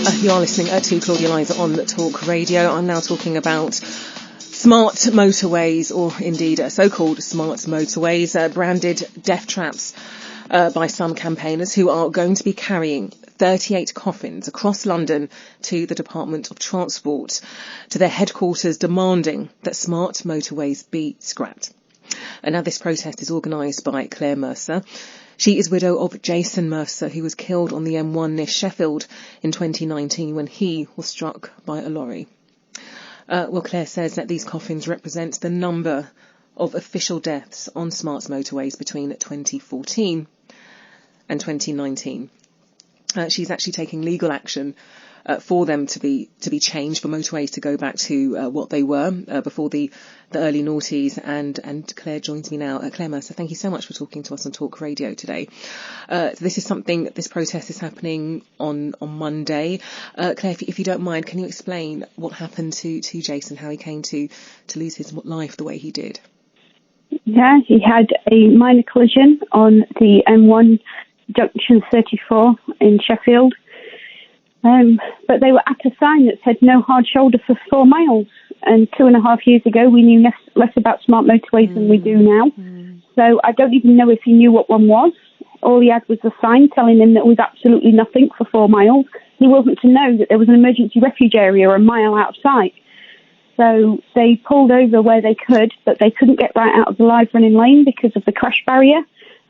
You are listening to Claudia Liza on Talk Radio. I'm now talking about smart motorways, or indeed so-called smart motorways, branded death traps by some campaigners who are going to be carrying 38 coffins across London to the Department of Transport, to their headquarters, demanding that smart motorways be scrapped. And now this protest is organised by Claire Mercer. She is widow of Jason Mercer, who was killed on the M1 near Sheffield in 2019 when he was struck by a lorry. Claire says that these coffins represent the number of official deaths on smart motorways between 2014 and 2019. She's actually taking legal action for them to be changed, for motorways to go back to what they were before the early noughties. And Claire joins me now. Claire Mercer, thank you so much for talking to us on Talk Radio today. This protest is happening on Monday. Claire, if you don't mind, can you explain what happened to Jason, how he came to lose his life the way he did? Yeah, he had a minor collision on the M1 junction 34 in Sheffield. But they were at a sign that said no hard shoulder for 4 miles. And 2.5 years ago, we knew less about smart motorways than we do now. So I don't even know if he knew what one was. All he had was a sign telling him there was absolutely nothing for 4 miles. He wasn't to know that there was an emergency refuge area a mile out of sight. So they pulled over where they could, but they couldn't get right out of the live running lane because of the crash barrier.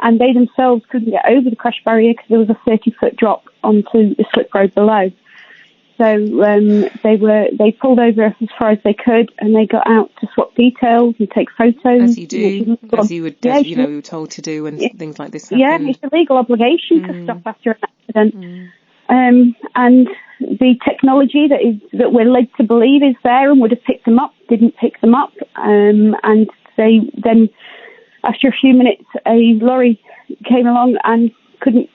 And they themselves couldn't get over the crash barrier because there was a 30-foot drop onto the slip road below. So they pulled over as far as they could, and they got out to swap details and take photos. As you do, as you would, we were told to do when things like this happen. Yeah, it's a legal obligation to stop after an accident. And the technology that we're led to believe is there and would have picked them up, didn't pick them up, and they then, after a few minutes, a lorry came along and couldn't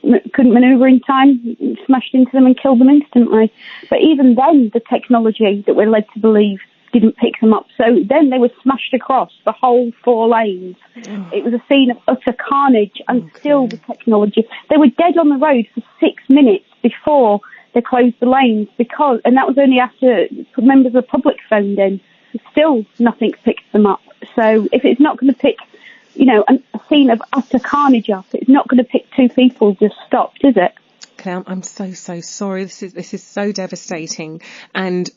manoeuvre in time, smashed into them and killed them instantly. But even then, the technology that we're led to believe didn't pick them up. So then they were smashed across the whole 4 lanes. It was a scene of utter carnage, and still the technology. They were dead on the road for 6 minutes before they closed the lanes, and that was only after members of the public phoned in. Still, nothing picked them up. So if it's not going to pick, a scene of utter carnage up, it's not going to pick 2 people just stopped, is it? Claire, I'm so sorry. This is so devastating. And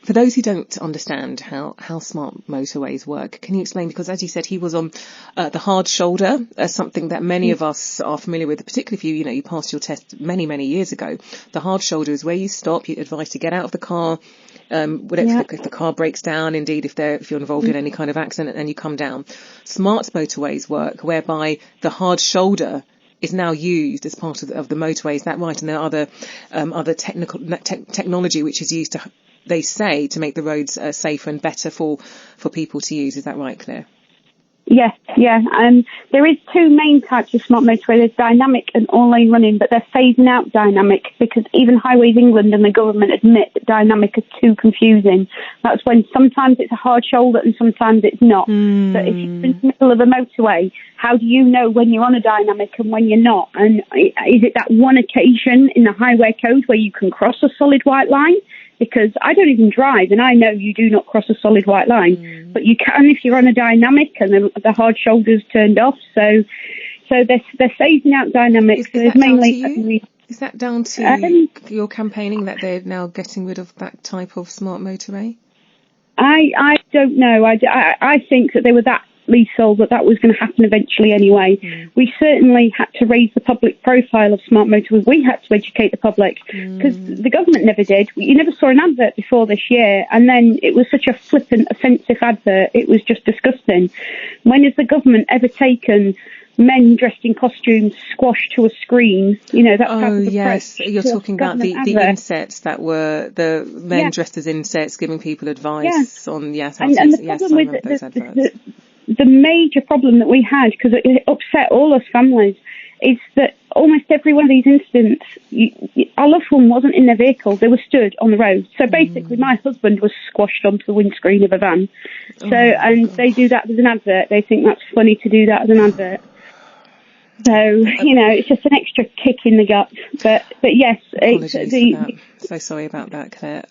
for those who don't understand how smart motorways work, can you explain? Because as you said, he was on the hard shoulder, something that many of us are familiar with, particularly if you passed your test many, many years ago. The hard shoulder is where you stop, you're advised to get out of the car, if the car breaks down, indeed, if you're involved in any kind of accident, and you come down. Smart motorways work whereby the hard shoulder is now used as part of the motorway. Is that right? And there are other technology which is used to, they say, to make the roads safer and better for people to use. Is that right, Claire? Yes, yeah. There is 2 main types of smart motorway. There's dynamic and all-lane running, but they're phasing out dynamic because even Highways England and the government admit that dynamic is too confusing. That's when sometimes it's a hard shoulder and sometimes it's not. But if you're in the middle of a motorway, how do you know when you're on a dynamic and when you're not? And is it that one occasion in the highway code where you can cross a solid white line? Because I don't even drive, and I know you do not cross a solid white line, but you can if you're on a dynamic and the hard shoulder's turned off. So they're phasing out dynamics. Is that down to your campaigning that they're now getting rid of that type of smart motorway? I don't know. I think that they were that lethal that was going to happen eventually anyway. We certainly had to raise the public profile of smart motorways. We had to educate the public because the government never did. You never saw an advert before this year, and then it was such a flippant, offensive advert. It was just disgusting. When has the government ever taken men dressed in costumes squashed to a screen? That type of approach. Yes, you're talking about the insets that were the men dressed as insets giving people advice on. Yes, and the problem with those adverts. The major problem that we had, because it upset all us families, is that almost every one of these incidents, our loved one wasn't in their vehicle, they were stood on the road. So basically my husband was squashed onto the windscreen of a van. They do that as an advert. They think that's funny to do that as an advert. So, it's just an extra kick in the gut. But yes. Apologies for that. So sorry about that, Claire.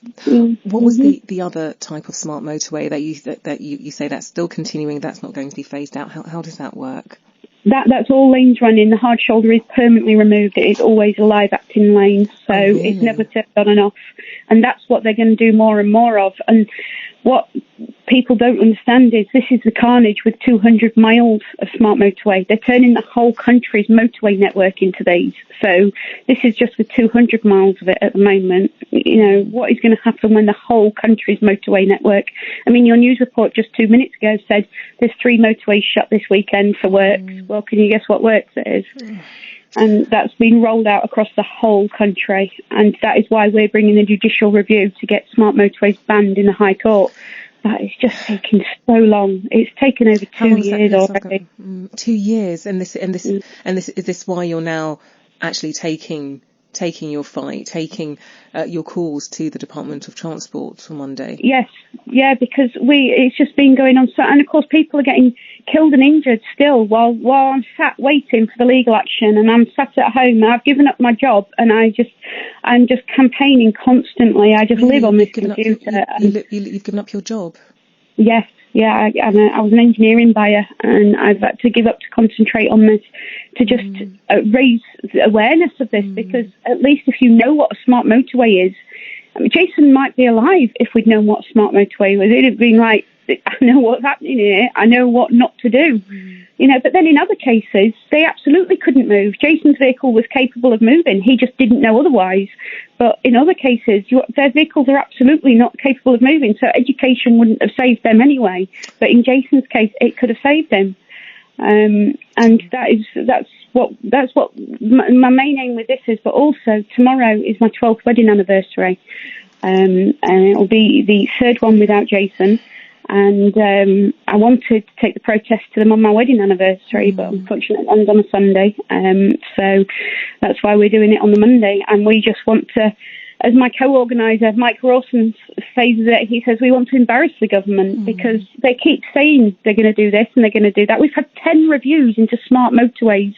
What was the other type of smart motorway that you say that's still continuing, that's not going to be phased out? How does that work? That's all lanes running. The hard shoulder is permanently removed. It is always a live acting lane. So really? It's never turned on and off. And that's what they're going to do more and more of. And what people don't understand is this is the carnage with 200 miles of smart motorway. They're turning the whole country's motorway network into these. So this is just with 200 miles of it at the moment. What is going to happen when the whole country's motorway network? I mean, your news report just 2 minutes ago said there's 3 motorways shut this weekend for works. Well, can you guess what works it is? And that's been rolled out across the whole country. And that is why we're bringing a judicial review to get smart motorways banned in the High Court. But it's just taking so long. It's taken over 2 years already. 2 years, and is this why you're now actually taking your fight, taking your calls to the Department of Transport on Monday? Yes, because it's just been going on. And of course, people are getting killed and injured still while I'm sat waiting for the legal action, and I'm sat at home. I've given up my job, and I'm just campaigning constantly. I just live on this computer. You've given up your job? Yes. Yeah, I was an engineering buyer, and I've had to give up to concentrate on this to just raise awareness of this, because at least if you know what a smart motorway is, I mean, Jason might be alive if we'd known what a smart motorway was. It'd have been like, I know what's happening here, I know what not to do. But then in other cases, they absolutely couldn't move. Jason's vehicle was capable of moving, he just didn't know otherwise. But in other cases, their vehicles are absolutely not capable of moving, so education wouldn't have saved them anyway. But in Jason's case, it could have saved him. And that's what my main aim with this is. But also, tomorrow is my 12th wedding anniversary, and it'll be the third one without Jason. And I wanted to take the protest to them on my wedding anniversary, but unfortunately it ends on a Sunday. So that's why we're doing it on the Monday. And we just want to, as my co-organiser, Mike Rawson, says that, he says we want to embarrass the government because they keep saying they're going to do this and they're going to do that. We've had 10 reviews into smart motorways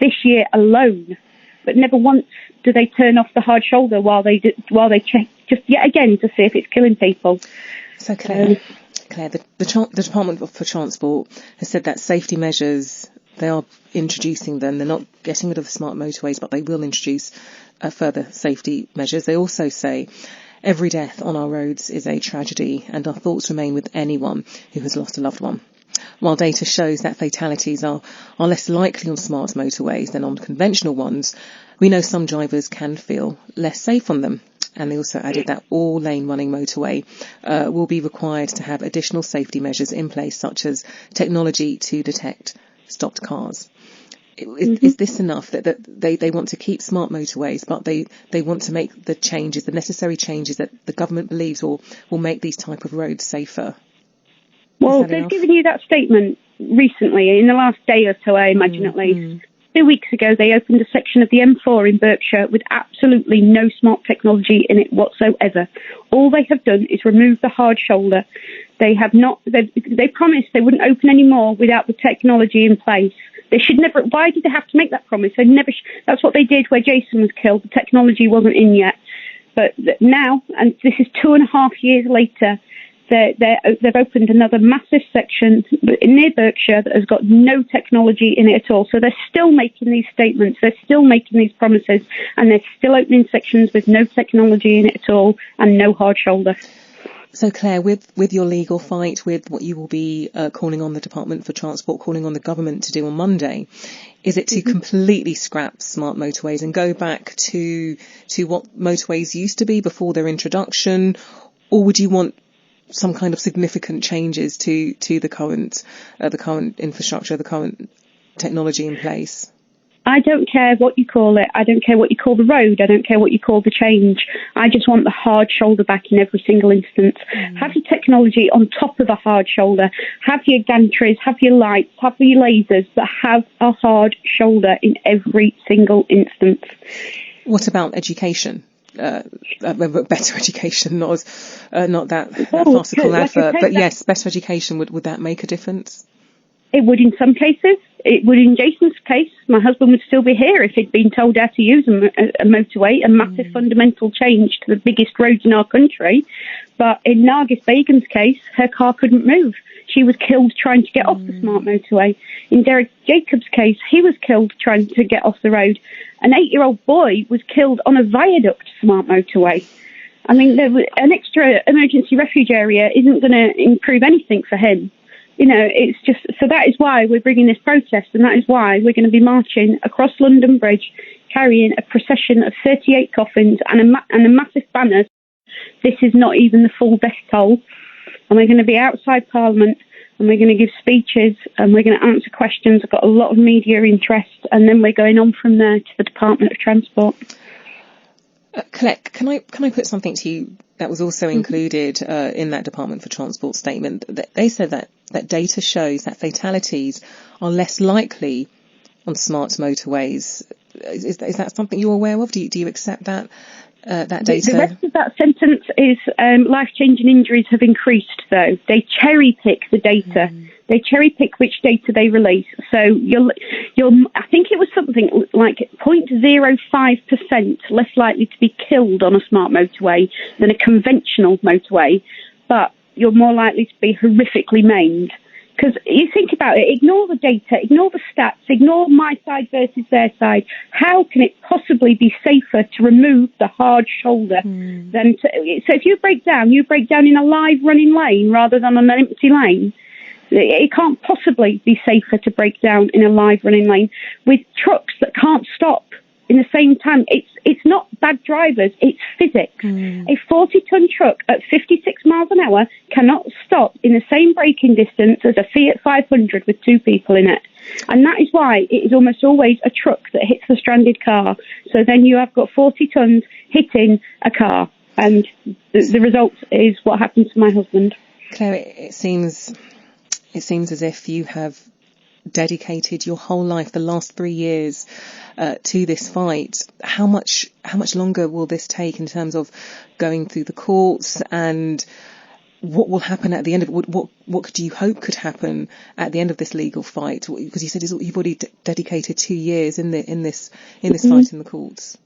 this year alone, but never once do they turn off the hard shoulder while they check just yet again to see if it's killing people. So Claire, the Department for Transport has said that safety measures, they are introducing them. They're not getting rid of the smart motorways, but they will introduce further safety measures. They also say every death on our roads is a tragedy, and our thoughts remain with anyone who has lost a loved one. While data shows that fatalities are less likely on smart motorways than on conventional ones, we know some drivers can feel less safe on them. And they also added that all lane running motorway will be required to have additional safety measures in place, such as technology to detect stopped cars. Is this enough that they want to keep smart motorways, but they want to make the necessary changes that the government believes will make these type of roads safer? Well, they've given you that statement recently, in the last day or so, I imagine at least. 2 weeks ago, they opened a section of the M4 in Berkshire with absolutely no smart technology in it whatsoever. All they have done is remove the hard shoulder. They have not. They promised they wouldn't open any more without the technology in place. They should never. Why did they have to make that promise? They never. That's what they did where Jason was killed. The technology wasn't in yet. But now, and this is 2.5 years later, they've opened another massive section near Berkshire that has got no technology in it at all. So they're still making these statements, they're still making these promises, and they're still opening sections with no technology in it at all and no hard shoulder. So Claire, with your legal fight, with what you will be calling on the Department for Transport, calling on the government to do on Monday, is it to completely scrap smart motorways and go back to what motorways used to be before their introduction, or would you want some kind of significant changes to the current infrastructure, the current technology in place? I don't care what you call it. I don't care what you call the road. I don't care what you call the change. I just want the hard shoulder back in every single instance. Have your technology on top of a hard shoulder. Have your gantries, have your lights, have your lasers, but have a hard shoulder in every single instance. What about education? Better education, not that farcical advert, but yes, better education, would that make a difference? It would in some cases. It would in Jason's case. My husband would still be here if he'd been told how to use a motorway, a massive fundamental change to the biggest roads in our country. But in Nargis Begum's case, her car couldn't move. She was killed trying to get off the smart motorway. In Derek Jacobs' case, he was killed trying to get off the road. An 8-year-old boy was killed on a viaduct smart motorway. I mean, an extra emergency refuge area isn't going to improve anything for him. You know, it's just, so that is why we're bringing this protest, and that is why we're going to be marching across London Bridge, carrying a procession of 38 coffins and a massive banner. This is not even the full death toll. And we're going to be outside Parliament, and we're going to give speeches, and we're going to answer questions. I've got a lot of media interest, and then we're going on from there to the Department of Transport. Colette, can I put something to you that was also included in that Department for Transport statement? They said that data shows that fatalities are less likely on smart motorways. Is that something you're aware of? Do you accept that data? The rest of that sentence is life-changing injuries have increased, though. They cherry-pick the data. They cherry-pick which data they release. So I think it was something like 0.05% less likely to be killed on a smart motorway than a conventional motorway, but you're more likely to be horrifically maimed. Because you think about it, ignore the data, ignore the stats, ignore my side versus their side. How can it possibly be safer to remove the hard shoulder than to... So if you break down in a live running lane rather than on an empty lane. It can't possibly be safer to break down in a live running lane with trucks that can't stop in the same time. It's not bad drivers, it's physics. A 40-ton truck at 56 miles an hour cannot stop in the same braking distance as a Fiat 500 with 2 people in it. And that is why it is almost always a truck that hits the stranded car. So then you have got 40 tons hitting a car. And the result is what happened to my husband. Claire, it seems as if you have dedicated your whole life, the last 3 years, to this fight. How much longer will this take in terms of going through the courts, and what will happen at the end of it? What do you hope could happen at the end of this legal fight? Because you said you've already dedicated 2 years in this fight in the courts.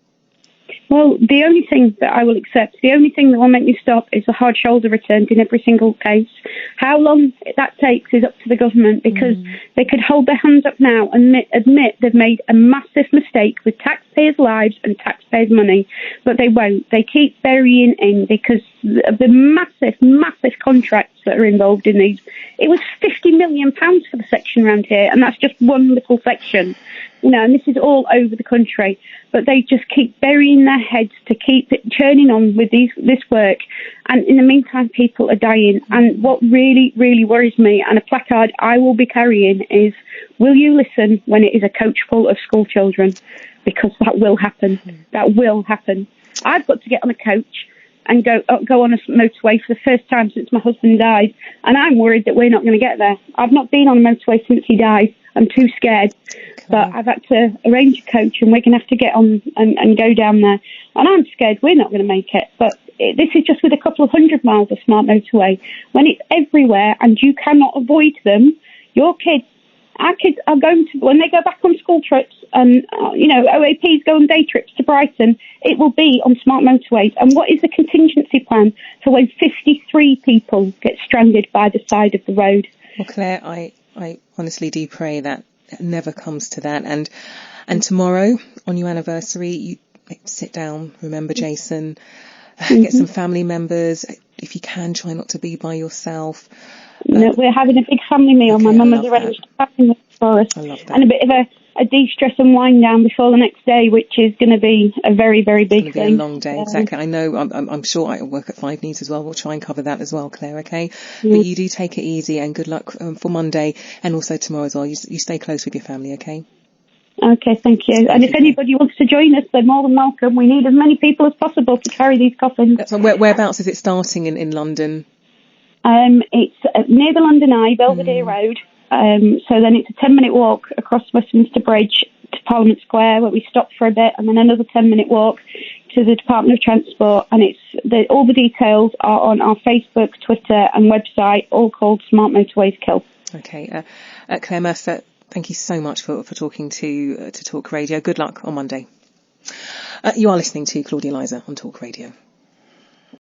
Well, the only thing that I will accept, the only thing that will make me stop is the hard shoulder returns in every single case. How long that takes is up to the government, because they could hold their hands up now and admit they've made a massive mistake with taxpayers' lives and taxpayers' money, but they won't. They keep burying in because of the massive, massive contracts that are involved in these. It was £50 million for the section around here, and that's just one little section. You know, and this is all over the country, but they just keep burying their heads to keep it churning on with this work. And in the meantime, people are dying. And what really, really worries me, and a placard I will be carrying, is, will you listen when it is a coach full of school children? Because that will happen. That will happen. I've got to get on a coach and go on a motorway for the first time since my husband died. And I'm worried that we're not going to get there. I've not been on a motorway since he died. I'm too scared. But I've had to arrange a coach, and we're going to have to get on and go down there. And I'm scared we're not going to make it. But this is just with a couple of 100 miles of smart motorway. When it's everywhere and you cannot avoid them, our kids are going to, when they go back on school trips and, OAPs go on day trips to Brighton, it will be on smart motorways. And what is the contingency plan for when 53 people get stranded by the side of the road? Well, Claire, I honestly do pray that it never comes to that. And tomorrow, on your anniversary, you sit down, remember Jason, get some family members. If you can, try not to be by yourself. No, we're having a big family meal. Okay, my mum has arranged a family meal for us. I love that. And a bit of a de-stress and wind down before the next day, which is going to be a very, very big thing. It's going to be a long day, exactly. I know, I'm sure I work at 5 News as well. We'll try and cover that as well, Claire, okay? Yeah. But you do take it easy, and good luck for Monday and also tomorrow as well. You stay close with your family, okay? Okay, thank you. And if anybody wants to join us, they're more than welcome. We need as many people as possible to carry these coffins. So whereabouts is it starting in London? It's near the London Eye, Belvedere Road. So then it's a 10-minute walk across Westminster Bridge to Parliament Square, where we stop for a bit, and then another 10-minute walk to the Department of Transport. And all the details are on our Facebook, Twitter and website, all called Smart Motorways Kill. Okay. Claire Mercer, thank you so much for talking to Talk Radio. Good luck on Monday. You are listening to Claudia Liza on Talk Radio.